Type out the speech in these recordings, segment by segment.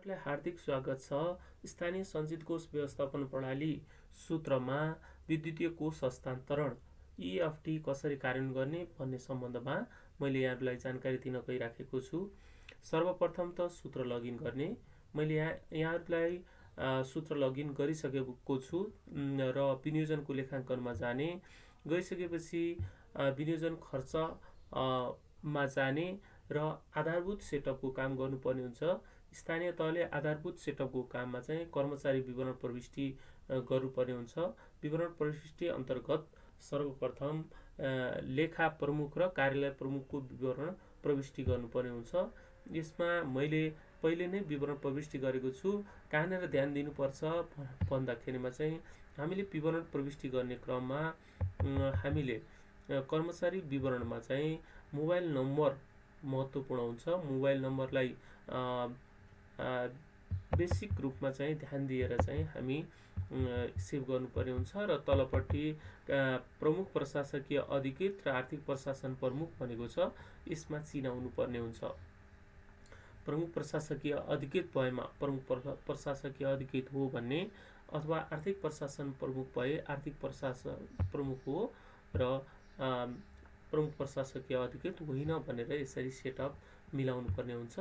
यहाँहरूलाई हार्दिक स्वागत छ। स्थानीय सञ्चित कोष व्यवस्थापन प्रणाली सूत्रमा विद्युतीय कोष हस्तान्तरण EFT कसरी कार्यान्वयन गर्ने भन्ने सम्बन्धमा मैले यहाँहरूलाई जानकारी दिन गइराखेको छु। सर्वप्रथम त सूत्र लगइन गर्ने। मैले यहाँहरूलाई सूत्र लगइन गरिसकेको छु र विनियोजनको लेखाङ्कनमा जाने। गइसकेपछि विनियोजन खर्च मा जाने र आधारभूत सेटअपको काम गर्नुपर्ने हुन्छ। स्थानीय तहले आधारभूत सेटअपको काममा चाहिँ कर्मचारी विवरण प्रविष्टि गर्नुपर्ने हुन्छ। विवरण प्रविष्टि अन्तर्गत सर्वप्रथम लेखा प्रमुख र कार्यालय प्रमुखको विवरण प्रविष्टि गर्नुपर्ने हुन्छ। यसमा मैले पहिले नै विवरण प्रविष्टि गरेको छु। कहाँनिर ध्यान दिनुपर्छ भन्दाखेरिमा चाहिँ हामीले विवरण प्रविष्टि गर्ने क्रममा हामीले कर्मचारी विवरणमा चाहिँ मोबाइल नम्बर महत्त्वपूर्ण हुन्छ। मोबाइल नम्बरलाई बेसिक रूपमा चाहिँ ध्यान दिएर चाहिँ हामी सेभ गर्नुपर्ने हुन्छ र तलपट्टि प्रमुख प्रशासकीय अधिकृत र आर्थिक प्रशासन प्रमुख भनेको छ, यसमा चिनाउनु पर्ने हुन्छ। प्रमुख प्रशासकीय अधिकृत भएमा प्रमुख प्रशासकीय अधिकृत हो भन्ने, अथवा आर्थिक प्रशासन प्रमुख भए आर्थिक प्रशासन प्रमुख हो र प्रमुख प्रशासकीय अधिकृत होइन भनेर यसरी सेटअप मिलाउनु पर्ने हुन्छ।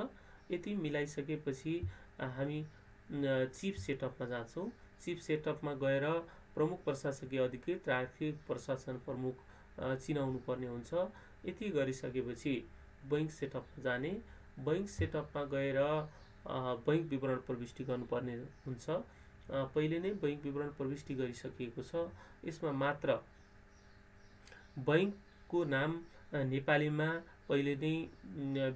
यति मिलाइसकेपछि हामी चिफ सेटअपमा जान्छौँ। चिफ सेटअपमा गएर प्रमुख प्रशासकीय अधिकृत र आर्थिक प्रशासन प्रमुख चिनाउनु पर्ने हुन्छ। यति गरिसकेपछि बैङ्क सेटअपमा जाने। बैङ्क सेटअपमा गएर बैङ्क विवरण प्रविष्टि गर्नुपर्ने हुन्छ। पहिले नै बैङ्क विवरण प्रविष्टि गरिसकिएको छ। यसमा मात्र बैङ्कको नाम नेपालीमा पहिले नै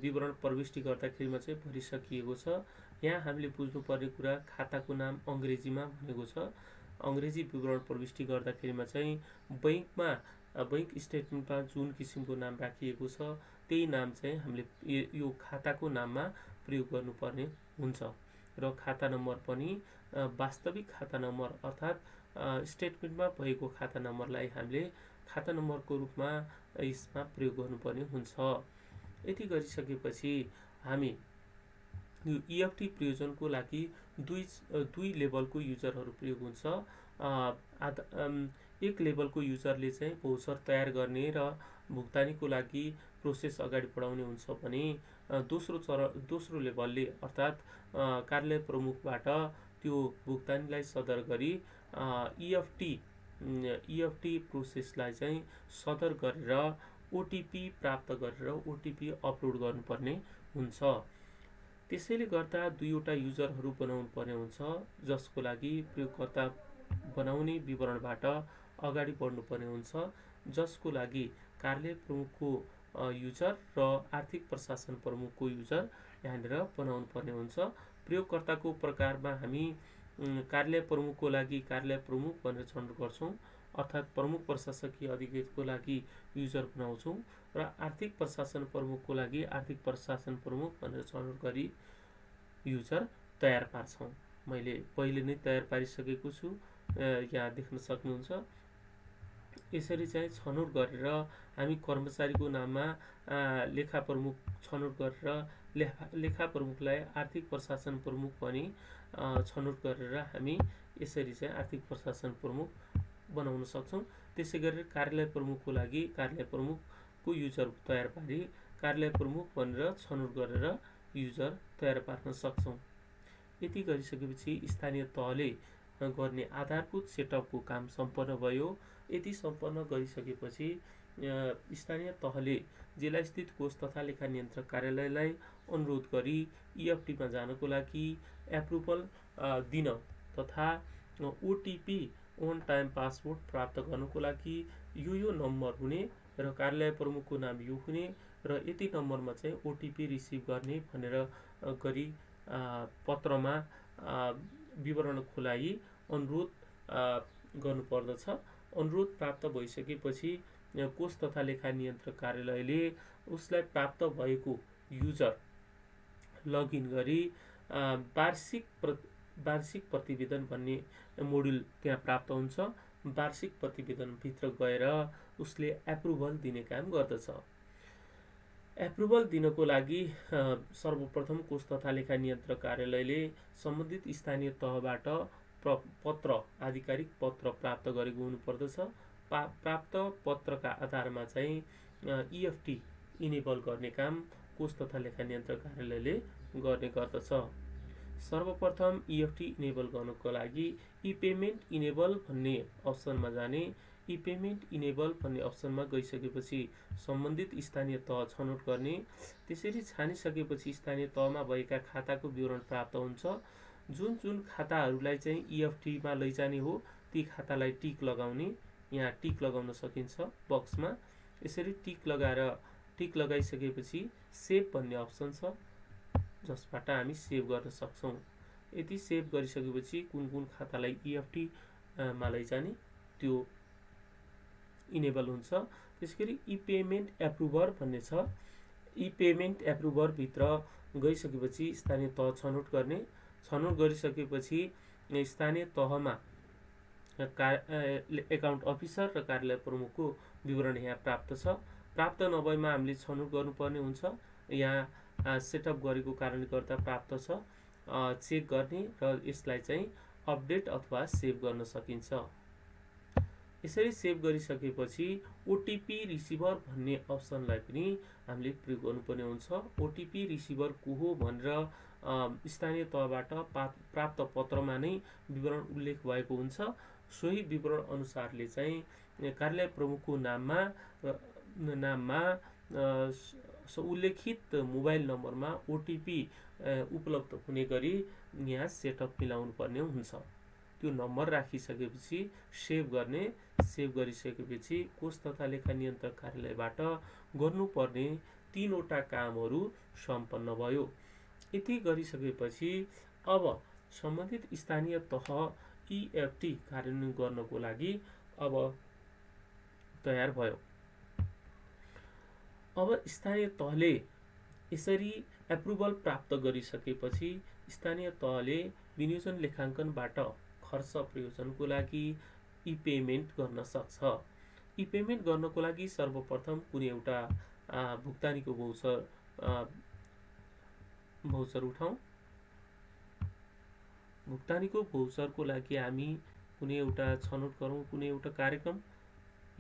विवरण प्रविष्टि गर्दाखेरिमा चाहिँ भरिसकिएको छ। यहाँ हामीले बुझ्नुपर्ने कुरा खाताको नाम अङ्ग्रेजीमा भनेको छ। अङ्ग्रेजी विवरण प्रविष्टि गर्दाखेरिमा चाहिँ बैङ्कमा बैङ्क स्टेटमेन्टमा जुन किसिमको नाम राखिएको छ त्यही नाम चाहिँ हामीले यो खाताको नाममा प्रयोग गर्नुपर्ने हुन्छ। र खाता नम्बर पनि वास्तविक खाता नम्बर अर्थात् स्टेटमेन्टमा भएको खाता नम्बरलाई हामीले खाता नम्बरको रूपमा यसमा प्रयोग गर्नुपर्ने हुन्छ। यति गरिसकेपछि हामी यो EFT प्रयोजनको लागि दुई लेभलको युजरहरू प्रयोग हुन्छ। एक लेभलको युजरले चाहिँ भोचर तयार गर्ने र भुक्तानीको लागि प्रोसेस अगाडि बढाउने हुन्छ भने दोस्रो लेभलले अर्थात् कार्यालय प्रमुखबाट त्यो भुक्तानीलाई सदर गरी EFT प्रोसेसलाई चाहिँ सदर गरेर OTP प्राप्त गरेर OTP अपलोड गर्नुपर्ने हुन्छ। त्यसैले गर्दा दुईवटा युजरहरू बनाउनु पर्ने हुन्छ, जसको लागि प्रयोगकर्ता बनाउने विवरणबाट अगाडि बढ्नुपर्ने हुन्छ, जसको लागि कार्यालय प्रमुखको युजर र आर्थिक प्रशासन प्रमुखको युजर यहाँनिर बनाउनु पर्ने हुन्छ। प्रयोगकर्ताको प्रकारमा हामी कार्यालय प्रमुखको लागि कार्यालय प्रमुख भनेर छनौट गर्छौँ, अर्थात् प्रमुख प्रशासकीय अधिकृतको लागि युजर बनाउँछौँ र आर्थिक प्रशासन प्रमुखको लागि आर्थिक प्रशासन प्रमुख भनेर छनौट गरी युजर तयार पार्छौँ। मैले पहिले नै तयार पारिसकेको छु, यहाँ देख्न सक्नुहुन्छ। यसरी चाहिँ छनौट गरेर हामी कर्मचारीको नाममा लेखा प्रमुख छनौट गरेर लेखा प्रमुखलाई आर्थिक प्रशासन प्रमुख पनि छनौट गरेर हामी यसरी चाहिँ आर्थिक प्रशासन प्रमुख बनाउन सक्छौँ। त्यसै गरी कार्यालय प्रमुखको लागि कार्यालय प्रमुखको युजर तयार पारी कार्यालय प्रमुख भनेर छनौट गरेर युजर तयार पार्न सक्छौँ। यति गरिसकेपछि स्थानीय तहले गर्ने आधारभूत सेटअपको काम सम्पन्न भयो। यति सम्पन्न गरिसकेपछि स्थानीय तहले जिल्ला स्थित कोष तथा लेखा नियन्त्रक कार्यालयलाई अनुरोध गरी EFTमा जानको लागि एप्रुभल दिन तथा OTP ओन टाइम पासवर्ड प्राप्त गर्नको लागि यो नम्बर हुने र कार्यालय प्रमुखको नाम यो हुने र यति नम्बरमा चाहिँ OTP रिसिभ गर्ने भनेर गरी पत्रमा विवरण खुलाइ अनुरोध गर्नुपर्दछ। अनुरोध प्राप्त भइसकेपछि कोष तथा लेखा नियन्त्रक कार्यालयले उसलाई प्राप्त भएको युजर लगइन गरी वार्षिक प्रतिवेदन भन्ने मोड्युल त्यहाँ प्राप्त हुन्छ। वार्षिक प्रतिवेदनभित्र गएर उसले एप्रुभल दिने काम गर्दछ। एप्रुभल दिनको लागि सर्वप्रथम कोष तथा लेखा नियन्त्रक कार्यालयले सम्बन्धित स्थानीय तहबाट पत्र आधिकारिक पत्र प्राप्त गरेको हुनुपर्दछ। प्राप्त पत्रका आधारमा चाहिँ इएफटी इनेबल गर्ने काम कोष तथा लेखा नियन्त्रक कार्यालयले गर्ने गर्दछ। सर्वप्रथम इएफटी इनेबल गर्नको लागि इ पेमेन्ट इनेबल भन्ने अप्सनमा जाने। इ पेमेन्ट इनेबल भन्ने अप्सनमा गइसकेपछि सम्बन्धित स्थानीय तह छनौट गर्ने। त्यसरी छानिसकेपछि स्थानीय तहमा भएका खाताको विवरण प्राप्त हुन्छ। जुन जुन खाताहरूलाई चाहिँ इएफटीमा लैजाने हो ती खातालाई टिक लगाउने। यहाँ टिक लगाउन सकिन्छ बक्समा। यसरी टिक लगाइसकेपछि सेभ भन्ने अप्सन छ जसबाट हामी सेभ गर्न सक्छौँ। यदि सेभ गरिसकेपछि कुन कुन खातालाई इएफटीमा लैजाने त्यो इनेबल हुन्छ। त्यसैगरी इ पेमेन्ट एप्रुभर भन्ने छ। इ पेमेन्ट एप्रुभर भित्र गइसकेपछि स्थानीय तह छनौट गर्ने। छनौट गरिसकेपछि स्थानीय तहमा एकाउन्ट अफिसर र कार्यालय प्रमुखको विवरण यहाँ प्राप्त छ। प्राप्त नभएमा हामीले छनौट गर्नुपर्ने हुन्छ। यहाँ सेटअप गरेको कारणले गर्दा प्राप्त छ। चेक गर्ने र यसलाई चाहिँ अपडेट अथवा सेभ गर्न सकिन्छ। यसरी सेभ गरिसकेपछि ओटिपी रिसिभर भन्ने अप्सनलाई पनि हामीले प्रयोग गर्नुपर्ने हुन्छ। ओटिपी रिसिभर को हो भनेर स्थानीय तहबाट प्राप्त पत्रमा नै विवरण उल्लेख भएको हुन्छ। सोही विवरण अनुसारले चाहिँ कार्यालय प्रमुखको नाममा उल्लेखित मोबाइल नम्बरमा ओटिपी उपलब्ध हुने गरी यहाँ सेटअप मिलाउनु पर्ने हुन्छ। त्यो नम्बर राखिसकेपछि सेभ गर्ने। सेभ गरिसकेपछि कोष तथा लेखा नियन्त्रक कार्यालयबाट गर्नुपर्ने 3वटा कामहरू सम्पन्न भयो। यति गरिसकेपछि अब सम्बन्धित स्थानीय तह इएफटी कार्यान्वयन गर्नको लागि अब तयार भयो। अब स्थानीय तहले यसरी एप्रुभल प्राप्त गरिसकेपछि स्थानीय तहले विनियोजन लेखाङ्कनबाट खर्च प्रयोजनको लागि इ पेमेन्ट गर्न सक्छ। इ पेमेन्ट गर्नको लागि सर्वप्रथम कुनै एउटा भुक्तानीको भौचर उठाउँ। भुक्तानीको भौचरको लागि हामी कुनै एउटा छनौट गरौँ, कुनै एउटा कार्यक्रम।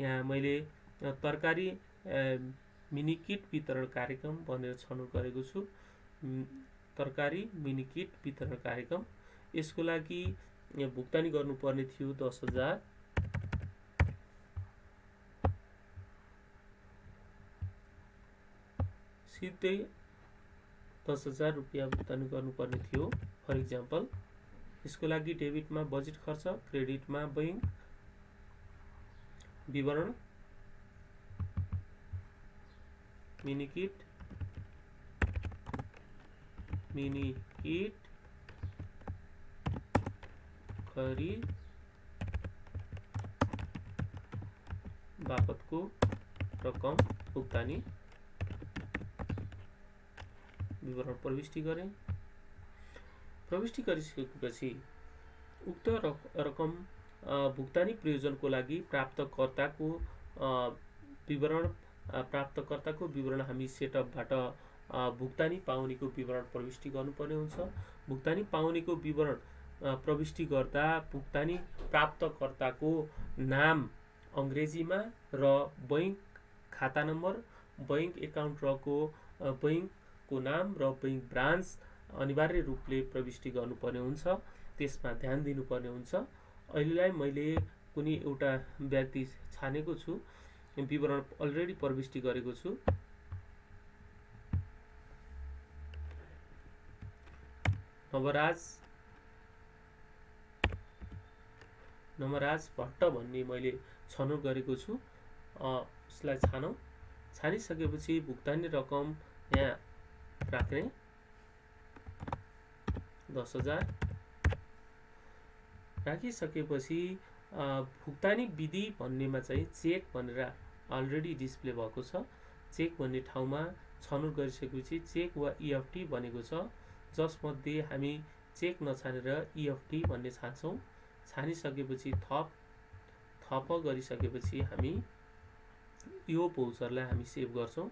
यहाँ मैले तरकारी मिनी किट वितरण कार्यक्रम भनेर छनौट गरेको छु। तरकारी मिनी किट वितरण कार्यक्रम। यसको लागि भुक्तानी गर्नुपर्ने थियो 10,000। सिधै 10,000 रुपियाँ भुक्तानी गर्नुपर्ने थियो फर इक्जाम्पल। यसको लागि डेबिटमा बजेट खर्च, क्रेडिटमा बैंक विवरण, मिनी किट खरिद बापतको रकम भुक्तानी विवरण प्रविष्टि गरेँ। प्रविष्टि गरिसकेपछि उक्त रकम भुक्तानी प्रयोजनको लागि प्राप्तकर्ताको विवरण हामी सेटअपबाट भुक्तानी पाउनेको विवरण प्रविष्टि गर्नुपर्ने हुन्छ। भुक्तानी पाउनेको विवरण प्रविष्टि गर्दा भुक्तानी प्राप्तकर्ताको नाम अङ्ग्रेजीमा र बैंक खाता नम्बर, बैंक एकाउन्ट रको बैंकको नाम र बैंक ब्रान्च अनिवार्य रूपले प्रविष्टि गर्नुपर्ने हुन्छ। त्यसमा ध्यान दिनुपर्ने हुन्छ। अहिलेलाई मैले कुनै एउटा व्यक्ति छानेको छु, विवरण अलरेडी प्रविष्टि गरेको छु। नवराज भट्ट भन्ने मैले छनौट गरेको छु। यसलाई छानौँ। छानिसकेपछि भुक्तानी रकम यहाँ राख्ने 10,000 राखिसकेपछि भुक्तानी विधि भन्नेमा चाहिँ चेक भनेर अलरेडी डिस्प्ले भएको छ। चेक भन्ने ठाउँमा छनौट गरिसकेपछि चेक वा इएफटी भनेको छ, जसमध्ये हामी चेक नछानेर इएफटी भन्ने छान्छौँ। छानिसकेपछि थप गरिसकेपछि हामी यो भौचरलाई हामी सेभ गर्छौँ।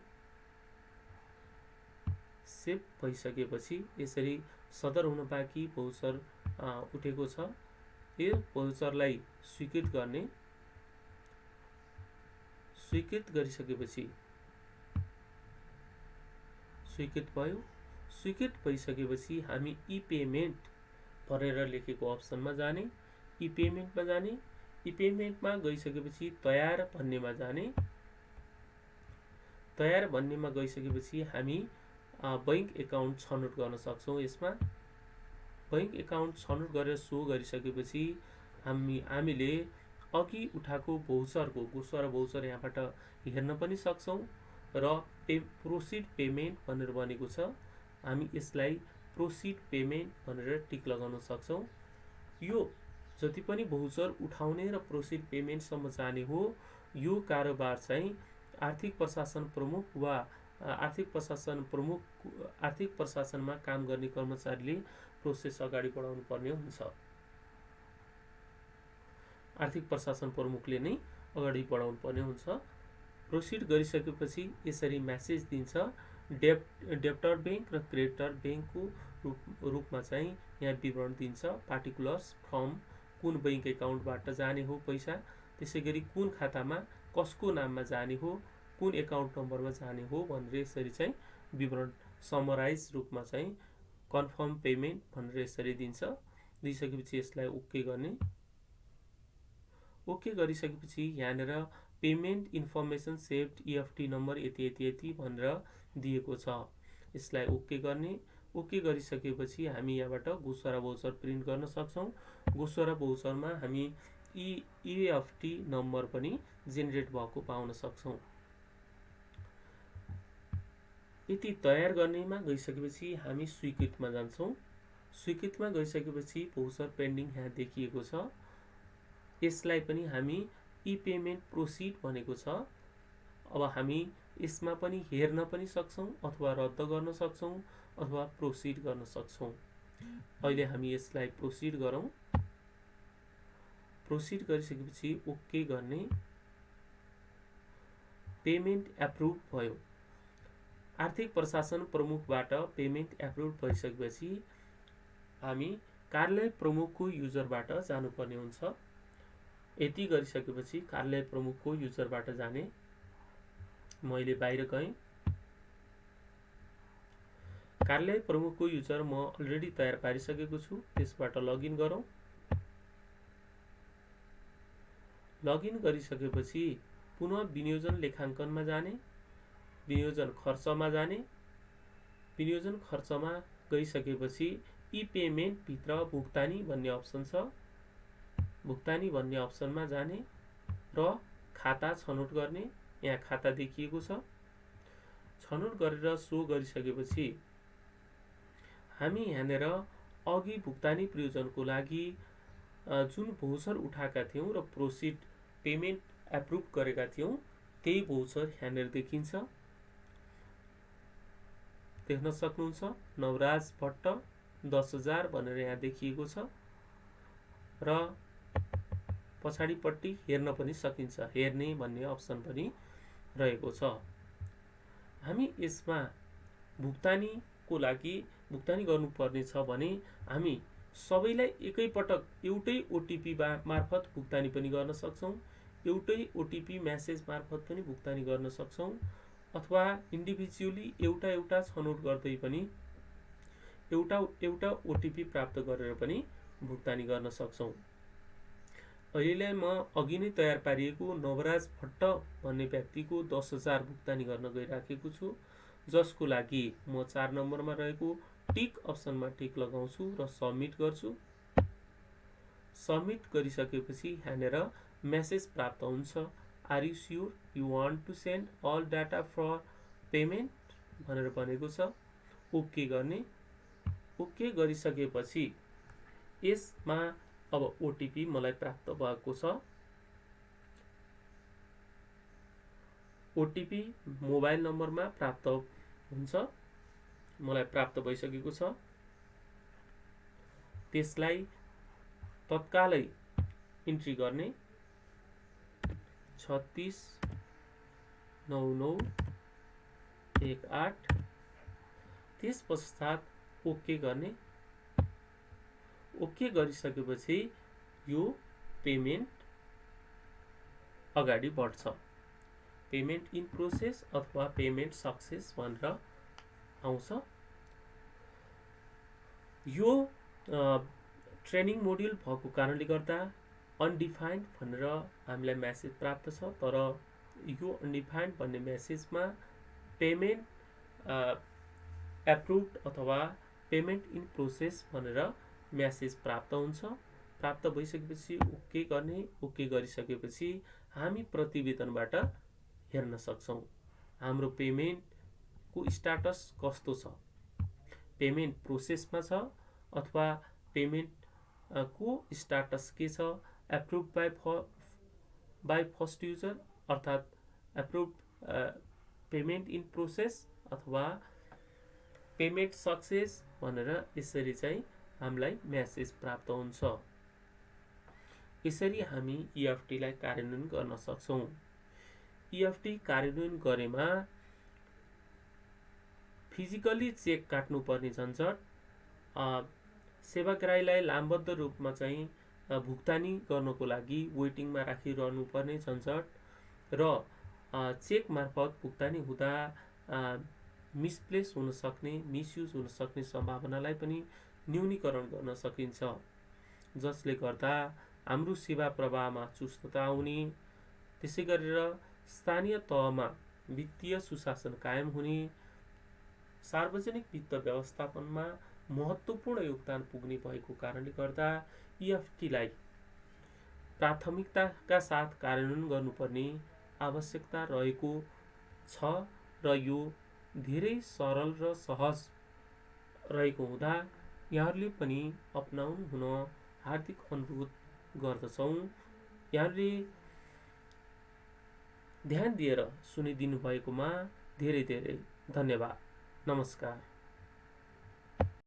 सेभ भइसकेपछि यसरी सदर हुन बाँकी भौचर उठेको छ। यो भौचरलाई स्वीकृत गर्ने, स्वीकृत गरिसकेपछि स्वीकृत भयो। स्वीकृत भइसकेपछि हामी ई पेमेन्ट भनेर लेखेको अप्सनमा जाने, ई पेमेन्टमा जाने। ई पेमेन्टमा गइसकेपछि तयार भन्नेमा जाने। तयार भन्नेमा गइसकेपछि हामी बैंक एकाउन्ट छनौट गर्न सक्छौँ। यसमा बैंक एकाउन्ट छनौट गरेर सो गरिसकेपछि हामीले अघि उठाएको भौचरको गोस्वारा भौचर यहाँबाट हेर्न पनि सक्छौँ र प्रोसिड पेमेन्ट भनेर भनेको छ। हामी यसलाई प्रोसिड पेमेन्ट भनेर टिक लगाउन सक्छौँ। यो जति पनि भौचर उठाउने र प्रोसिड पेमेन्टसम्म जाने हो, यो कारोबार चाहिँ आर्थिक प्रशासन प्रमुख वा आर्थिक प्रशासनमा काम गर्ने कर्मचारीले प्रोसेस अगाडि बढाउनु पर्ने हुन्छ। आर्थिक प्रशासन प्रमुखले नै अगाडि बढाउनु पर्ने हुन्छ। प्रोसिड गरिसकेपछि यसरी मेसेज दिन्छ। डेब्टर बैंक र क्रेडिटर बैंकको रूपमा चाहिँ यहाँ विवरण दिन्छ। पार्टिकुलर्स फ्रम कुन बैंक एकाउन्टबाट जाने हो पैसा, त्यसै गरी कुन खातामा कसको नाममा जाने हो, कुन एकाउन्ट नम्बरमा जाने हो भनेर यसरी चाहिँ विवरण समराइज रूपमा चाहिँ कन्फर्म पेमेन्ट भनेर यसरी दिन्छ। दिइसकेपछि यसलाई ओके गर्ने। ओके गरिसकेपछि यहाँनिर payment information saved EFT number यति यति यति भनेर दिएको छ। यसलाई ओके गर्ने। ओके गरिसकेपछि हामी यहाँबाट गोस्वारा भौचर प्रिन्ट गर्न सक्छौँ। गोस्वारा भौचरमा हामी EFT नम्बर पनि जेनेरेट भएको पाउन सक्छौँ। यति तयार गर्नेमा गइसकेपछि हामी स्वीकृतमा जान्छौँ। स्वीकृतमा गइसकेपछि भौचर पेन्डिङ यहाँ देखिएको छ। यसलाई पनि हामी ई पेमेन्ट प्रोसिड भनेको छ। अब हामी यसमा पनि हेर्न पनि सक्छौँ अथवा रद्द गर्न सक्छौँ अथवा प्रोसिड गर्न सक्छौँ। अहिले हामी यसलाई प्रोसिड गरौँ। प्रोसिड गरिसकेपछि ओके गर्ने। पेमेन्ट एप्रुभ भयो। आर्थिक प्रशासन प्रमुखबाट पेमेन्ट एप्रुभ भइसकेपछि हामी कार्यालय प्रमुखको युजरबाट जानुपर्ने हुन्छ। यति गरिसकेपछि कार्यालय प्रमुखको युजरबाट जाने। मैले बाहिर गएँ। कार्यालय प्रमुखको युजर म अलरेडी तयार पारिसकेको छु। त्यसबाट लगइन गरौँ। लगइन गरिसकेपछि पुनः विनियोजन लेखाङ्कनमा जाने, विनियोजन खर्चमा जाने। विनियोजन खर्चमा गइसकेपछि ई पेमेन्ट भित्र भुक्तानी भन्ने अप्सन छ। भुक्तानी भन्ने अप्सनमा जाने र खाता छनौट गर्ने। यहाँ खाता देखिएको छ। छनौट गरेर सो गरिसकेपछि हामी यहाँनिर अघि भुक्तानी प्रयोजनको लागि जुन भौचर उठाएका थियौँ र प्रोसिड पेमेन्ट एप्रुभ गरेका थियौँ त्यही भौचर यहाँनिर देखिन्छ। देख्न सक्नुहुन्छ नवराज भट्ट 10,000 भनेर यहाँ देखिएको छ र पछाडिपट्टि हेर्न पनि सकिन्छ। हेर्ने भन्ने अप्सन पनि रहेको छ। हामी यसमा भुक्तानीको लागि भुक्तानी गर्नुपर्ने छ भने हामी सबैलाई एकैपटक एउटै ओटिपी मार्फत भुक्तानी पनि गर्न सक्छौँ। एउटै ओटिपी मेसेज मार्फत पनि भुक्तानी गर्न सक्छौँ अथवा इन्डिभिजुअली एउटा एउटा छनौट गर्दै पनि एउटा ओटिपी प्राप्त गरेर पनि भुक्तानी गर्न सक्छौँ। अहिले म अघि नै तयार पारिएको नवराज भट्ट भन्ने व्यक्तिको 10,000 भुक्तानी गर्न गइराखेको छु, जसको लागि म 4 नम्बरमा रहेको टिक अप्सनमा टिक लगाउँछु र सबमिट गर्छु। सबमिट गरिसकेपछि यहाँनिर मेसेज प्राप्त हुन्छ। Are you sure you want to send all data for payment भनेर भनेको छ। ओके गर्ने। ओके गरिसकेपछि यसमा अब ओटिपी मलाई प्राप्त भएको छ। ओटिपी मोबाइल नम्बरमा प्राप्त हुन्छ। मलाई प्राप्त भइसकेको छ। त्यसलाई तत्कालै इन्ट्री गर्ने। 369918। त्यस पश्चात ओके गर्ने। ओके गरिसकेपछि यो पेमेन्ट अगाडि बढ्छ। पेमेन्ट इन प्रोसेस अथवा पेमेन्ट सक्सेस भनेर आउँछ। यो ट्रेनिङ मोड्युल भएको कारणले गर्दा अनडिफाइन्ड भनेर हामीलाई मेसेज प्राप्त छ, तर यो अनडिफाइन्ड भन्ने मेसेजमा पेमेन्ट एप्रुभड अथवा पेमेन्ट इन प्रोसेस भनेर मेसेज प्राप्त हुन्छ। प्राप्त भइसकेपछि ओके गर्ने। ओके गरिसकेपछि हामी प्रतिवेदनबाट हेर्न सक्छौँ हाम्रो पेमेन्टको स्टाटस कस्तो छ, पेमेन्ट प्रोसेसमा छ अथवा पेमेन्ट को स्टाटस के छ, एप्रुभ बाई फर्स्ट युजर अर्थात् एप्रुभ पेमेन्ट इन प्रोसेस अथवा पेमेन्ट सक्सेस भनेर यसरी चाहिँ हामीलाई मेसेज प्राप्त हुन्छ। यसरी हामी EFT लाई कार्यान्वयन गर्न सक्छौँ। EFT कार्यान्वयन गरेमा फिजिकली चेक काट्नुपर्ने झन्झट, सेवाग्राहीलाई लामबद्ध रूपमा चाहिँ भुक्तानी गर्नको लागि वेटिङमा राखिरहनु पर्ने झन्झट र चेक मार्फत भुक्तानी हुँदा मिसप्लेस हुन सक्ने, मिसयुज हुन सक्ने सम्भावनालाई पनि न्यूनीकरण गर्न सकिन्छ, जसले गर्दा हाम्रो सेवा प्रवाहमा चुस्तता आउने, त्यसै गरेर स्थानीय तहमा वित्तीय सुशासन कायम हुने, सार्वजनिक वित्त व्यवस्थापनमा महत्त्वपूर्ण योगदान पुग्ने भएको कारणले गर्दा EFT लाई प्राथमिकताका साथ कार्यान्वयन गर्नुपर्ने आवश्यकता रहेको छ र यो धेरै सरल र सहज रहेको हुँदा यहाँहरूले पनि अपनाउनु हुन हार्दिक अनुरोध गर्दछौँ। यहाँहरूले ध्यान दिएर सुनिदिनु भएकोमा धेरै धेरै धन्यवाद। नमस्कार।